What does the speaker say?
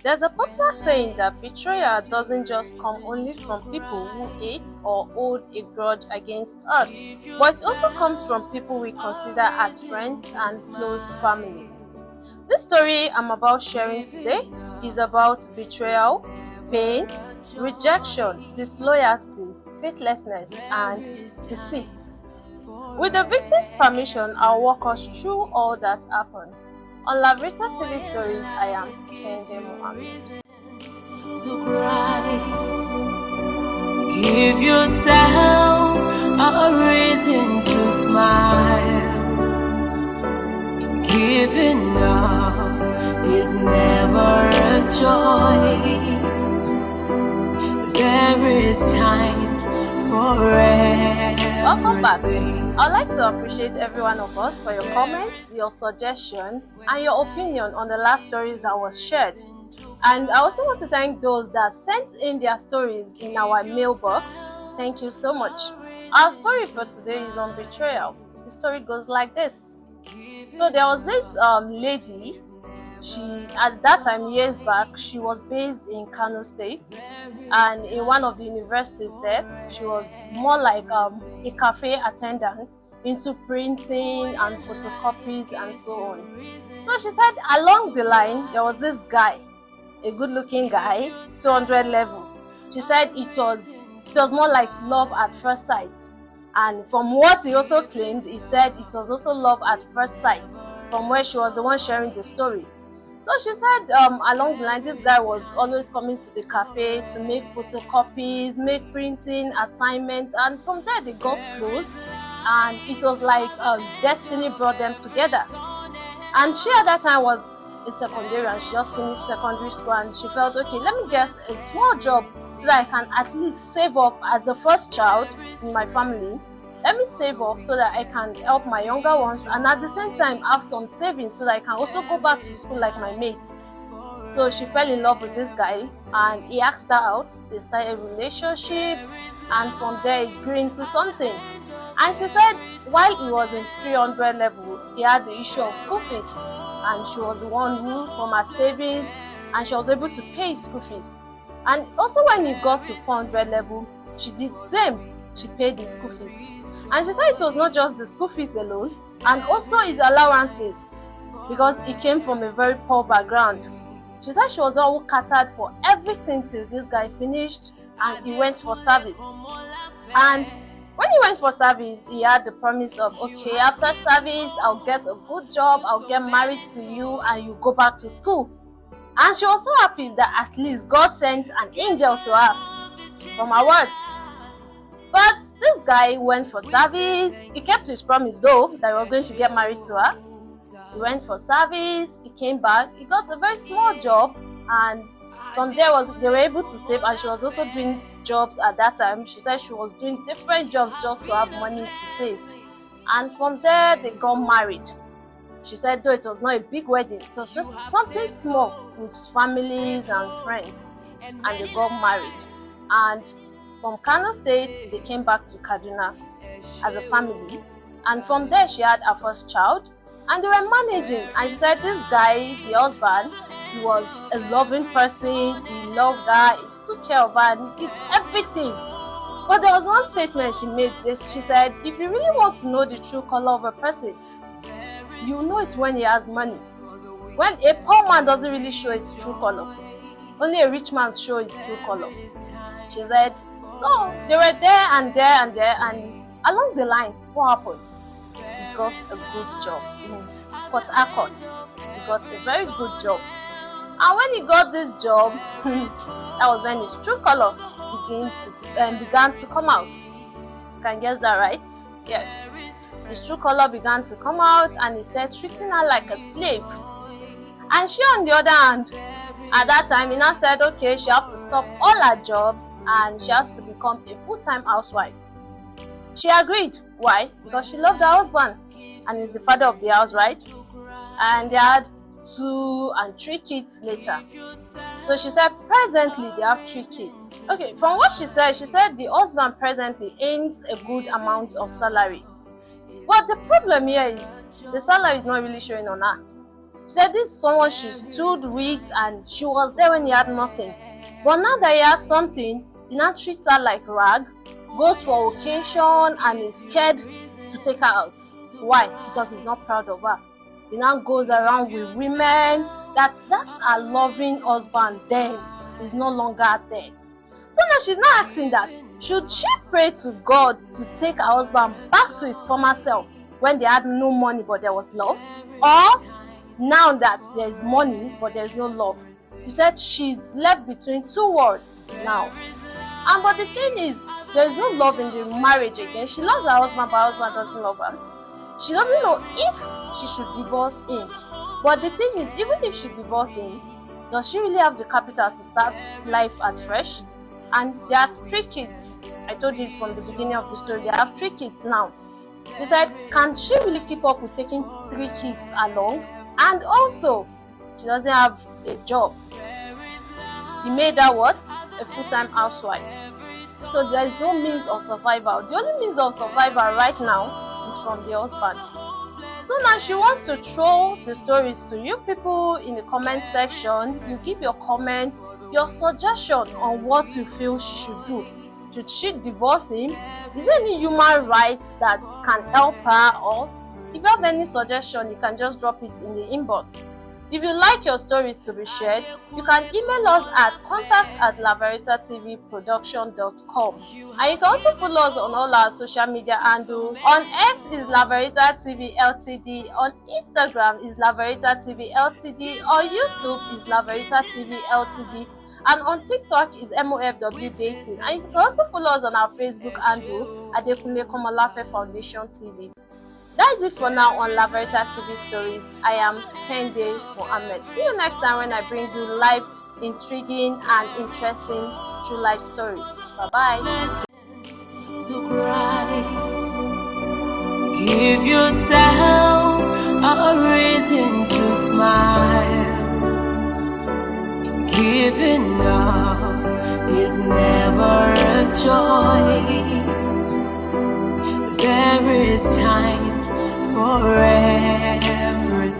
There's a popular saying that betrayal doesn't just come only from people who hate or hold a grudge against us, but it also comes from people we consider as friends and close families. This story I'm about sharing today is about betrayal, pain, rejection, disloyalty, faithlessness, and deceit. With the victim's permission, I'll walk us through all that happened. On Lavrita TV Stories, I am Kende Mohammed. To cry, give yourself a reason to smile. Giving up is never a choice. There is time for everything. Welcome back. I'd like to appreciate every one of us for your comments, your suggestion, and your opinion on the last stories that was shared. And I also want to thank those that sent in their stories in our mailbox. Thank you so much. Our story for today is on betrayal. The story goes like this. So there was this lady. She, at that time, years back, she was based in Kano State, and in one of the universities there, she was more like a cafe attendant into printing and photocopies and so on. So she said along the line there was this guy, a good-looking guy, 200 level. She said it was more like love at first sight, and from what he also claimed, he said it was also love at first sight from where she was the one sharing the story. So she said along the line, this guy was always coming to the cafe to make photocopies, make printing assignments, and from there they got close, and it was like destiny brought them together. And she at that time was a secondarian. She just finished secondary school, and she felt, okay, let me get a small job so that I can at least save up as the first child in my family. Let me save up so that I can help my younger ones, and at the same time have some savings so that I can also go back to school like my mates. So she fell in love with this guy, and he asked her out. They started a relationship, and from there it grew into something. And she said while he was in 300 level, he had the issue of school fees, and she was the one who, from her savings, and she was able to pay his school fees. And also when he got to 400 level, she did the same. She paid his school fees. And she said it was not just the school fees alone, and also his allowances, because he came from a very poor background. She said she was all catered for everything till this guy finished and he went for service. And when he went for service, he had the promise of, okay, after service, I'll get a good job, I'll get married to you, and you go back to school. And she was so happy that at least God sent an angel to her from her words. But this guy went for service. He kept his promise though, that he was going to get married to her. He went for service, he came back, he got a very small job, and from there they were able to save, and she was also doing jobs at that time. She said she was doing different jobs just to have money to save. And from there they got married. She said though it was not a big wedding, it was just something small with families and friends, and they got married. And from Kano State, they came back to Kaduna as a family, and from there she had her first child, and they were managing. And she said this guy, the husband, he was a loving person, he loved her, he took care of her, and he did everything. But there was one statement she made. She said, if you really want to know the true color of a person, you know it when he has money. When a poor man doesn't really show his true color, only a rich man shows his true color. She said, so they were there and there and there, and along the line, what happened? He got a good job in Port Harcourt. He got a very good job. And when he got this job, that was when his true color began to come out. You can guess that, right? Yes. His true color began to come out, and he started treating her like a slave. And she, on the other hand, at that time, he now said, okay, she has to stop all her jobs and she has to become a full-time housewife. She agreed. Why? Because she loved her husband, and he's the father of the house, right? And they had 2 and 3 kids later. So she said presently they have 3 kids. Okay, from what she said the husband presently earns a good amount of salary. But the problem here is the salary is not really showing on her. She said this is someone she stood with and she was there when he had nothing. But now that he has something, he now treats her like rag, goes for occasion and is scared to take her out. Why? Because he's not proud of her. He now goes around with women. That's her loving husband then is no longer there. So now she's not asking that, should she pray to God to take her husband back to his former self when they had no money but there was love? Or now that there is money but there is no love? She said she's left between two words now. But the thing is, there is no love in the marriage again. She loves her husband, but her husband doesn't love her. She doesn't know if she should divorce him. But the thing is, even if she divorces him, does she really have the capital to start life at fresh? And there are 3 kids. I told you from the beginning of the story, they have 3 kids now. They said, can she really keep up with taking 3 kids along? And also, she doesn't have a job. He made her what? A full-time housewife. So there is no means of survival. The only means of survival right now is from the husband. So now she wants to throw the stories to you people in the comment section. You give your comment, your suggestion on what you feel she should do. Should she divorce him? Is there any human rights that can help her? Or if you have any suggestion, you can just drop it in the inbox. If you like your stories to be shared, you can email us at contact@laveritatv.production.com. And you can also follow us on all our social media handles. On X is LAVERITATV Ltd, on Instagram is LAVERITATV Ltd, on YouTube is LAVERITATV Ltd, and on TikTok is MOFW Dating. And you can also follow us on our Facebook handle at Adekunle Komolafe Foundation TV. That is it for now on Laverita TV Stories. I am Kende Mohammed. See you next time when I bring you live, intriguing and interesting true life stories. Bye-bye. Give yourself a reason to smile. Giving up is never a choice. There is time for everything.